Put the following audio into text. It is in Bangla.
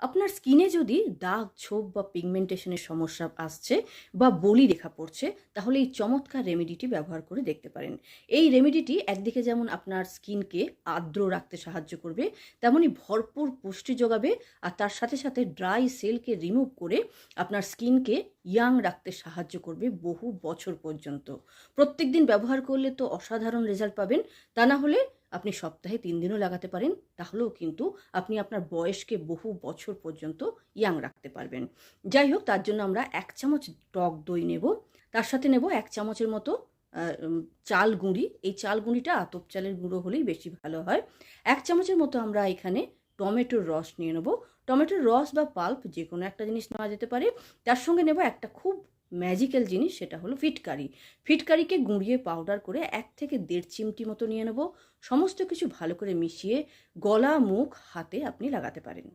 আপনার স্কিনে যদি দাগ, ছোপ বা পিগমেন্টেশনের সমস্যা আসছে বা বলি রেখা পড়ছে, তাহলে এই চমৎকার রেমেডিটি ব্যবহার করে দেখতে পারেন। এই রেমেডিটি একদিকে যেমন আপনার স্কিনকে আর্দ্র রাখতে সাহায্য করবে, তেমনই ভরপুর পুষ্টি যোগাবে আর তার সাথে, সাথে ড্রাই সেলকে রিমুভ করে আপনার স্কিনকে ইয়াং রাখতে সাহায্য করবে বহু বছর পর্যন্ত। প্রত্যেকদিন ব্যবহার করলে তো অসাধারণ রেজাল্ট পাবেন। তা না হলে আপনি সপ্তাহে ৩ দিনও লাগাতে পারেন। তাহলেও কিন্তু আপনি আপনার বয়সকে বহু বছর পর্যন্ত ইয়াং রাখতে পারবেন। যাই হোক, তার জন্য আমরা ১ চামচ টক দই নেব। তার সাথে নেব ১ চামচের মতো আ উম চাল গুঁড়ি। এই চাল গুঁড়িটা আতপ চালের গুঁড়ো হলেই বেশি ভালো হয়। ১ চামচের মতো আমরা এখানে টমেটোর রস নিয়ে নেব। টমেটোর রস বা পাল্প যেকোনো একটা জিনিস নেওয়া যেতে পারে। তার সঙ্গে নেব একটা খুব ম্যাজিক্যাল জিনিস, সেটা হলো ফিটকারি। ফিটকারিকে গুঁড়িয়ে পাউডার করে ১ থেকে ১.৫ চিমটি মতো নিয়ে নেব। সমস্ত কিছু ভালো করে মিশিয়ে গলা, মুখ, হাতে আপনি লাগাতে পারেন।